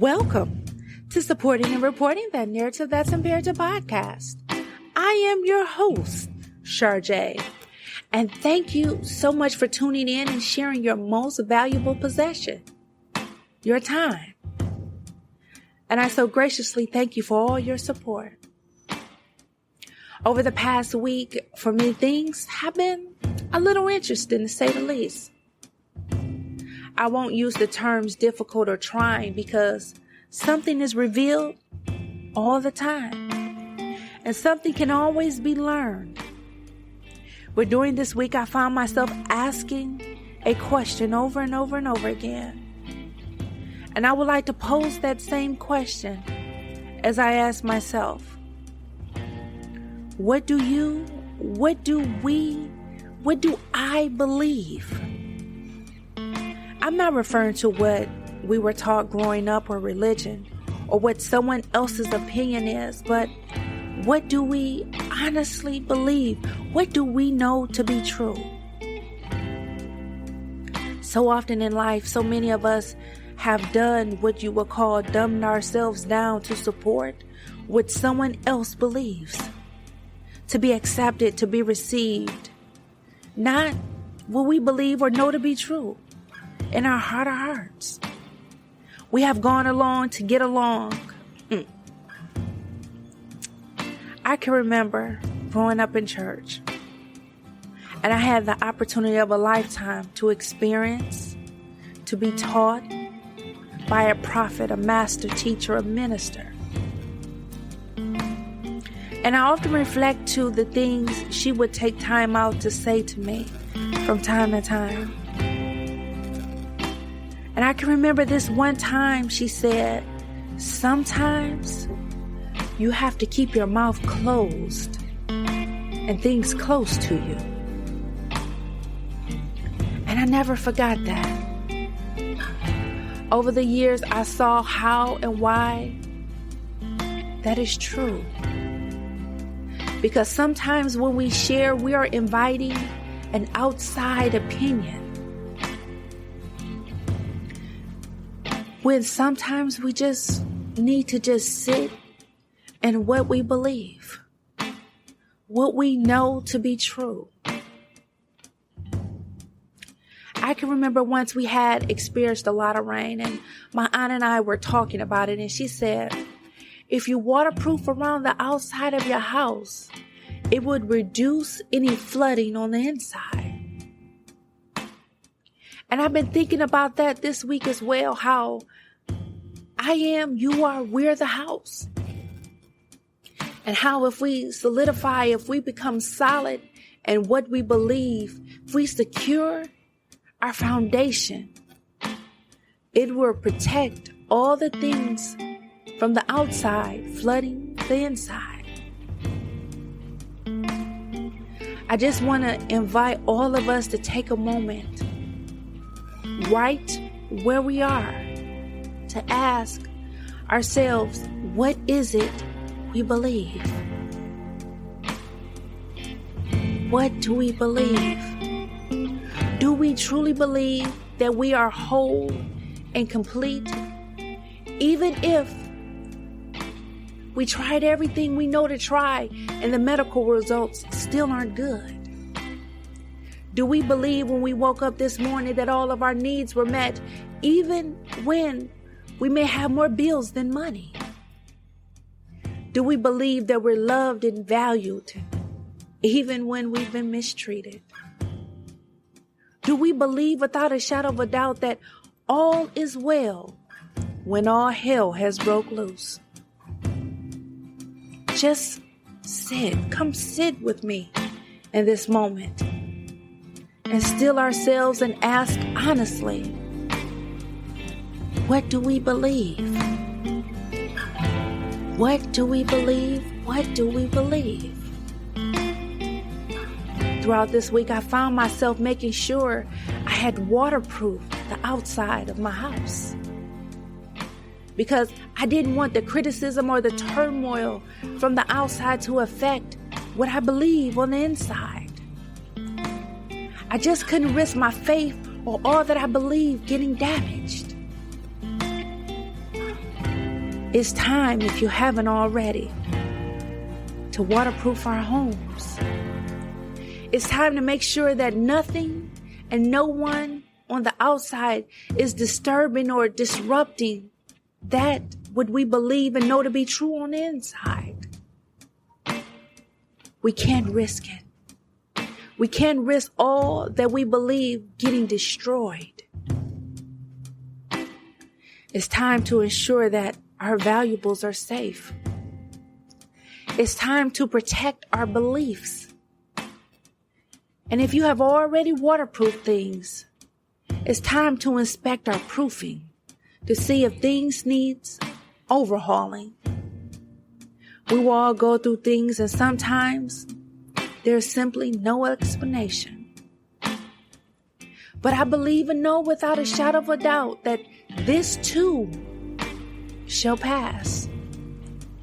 Welcome to Supporting and Reporting That Narrative That's Imperative podcast. I am your host, Char, and thank you so much for tuning in and sharing your most valuable possession, your time. And I so graciously thank you for all your support. Over the past week, for me, things have been a little interesting, to say the least. I won't use the terms difficult or trying because something is revealed all the time, and something can always be learned. But during this week, I found myself asking a question over and over and over again. And I would like to pose that same question as I ask myself, what do I believe? I'm not referring to what we were taught growing up or religion or what someone else's opinion is, but what do we honestly believe? What do we know to be true? So often in life, so many of us have done what you would call dumbing ourselves down to support what someone else believes, to be accepted, to be received, not what we believe or know to be true. In our heart of hearts, we have gone along to get along. I can remember growing up in church, and I had the opportunity of a lifetime to experience, to be taught by a prophet, a master teacher, a minister. And I often reflect to the things she would take time out to say to me from time to time. And I can remember this one time she said, sometimes you have to keep your mouth closed and things close to you. And I never forgot that. Over the years, I saw how and why that is true. Because sometimes when we share, we are inviting an outside opinion. When sometimes we just need to just sit in what we believe, what we know to be true. I can remember once we had experienced a lot of rain, and my aunt and I were talking about it, and she said, if you waterproof around the outside of your house, it would reduce any flooding on the inside. And I've been thinking about that this week as well, how I am, you are, we're the house. And how if we solidify, if we become solid in what we believe, if we secure our foundation, it will protect all the things from the outside, flooding the inside. I just want to invite all of us to take a moment right where we are to ask ourselves, what is it we believe? What do we believe? Do we truly believe that we are whole and complete, even if we tried everything we know to try and the medical results still aren't good? Do we believe when we woke up this morning that all of our needs were met, even when we may have more bills than money? Do we believe that we're loved and valued, even when we've been mistreated? Do we believe without a shadow of a doubt that all is well when all hell has broke loose? Just come sit with me in this moment and still ourselves and ask honestly, what do we believe? What do we believe? What do we believe? Throughout this week, I found myself making sure I had waterproofed the outside of my house, because I didn't want the criticism or the turmoil from the outside to affect what I believe on the inside. I just couldn't risk my faith or all that I believe getting damaged. It's time, if you haven't already, to waterproof our homes. It's time to make sure that nothing and no one on the outside is disturbing or disrupting that what we believe and know to be true on the inside. We can't risk it. We can't risk all that we believe getting destroyed. It's time to ensure that our valuables are safe. It's time to protect our beliefs. And if you have already waterproofed things, it's time to inspect our proofing to see if things needs overhauling. We will all go through things, and sometimes there's simply no explanation. But I believe and know without a shadow of a doubt that this too shall pass.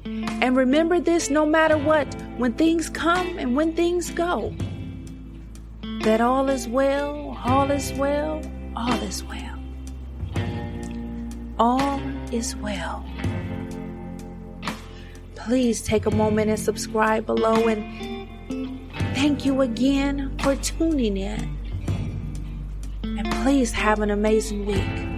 And remember this, no matter what, when things come and when things go, that all is well, all is well, all is well. All is well. Please take a moment and subscribe below, and thank you again for tuning in. And please have an amazing week.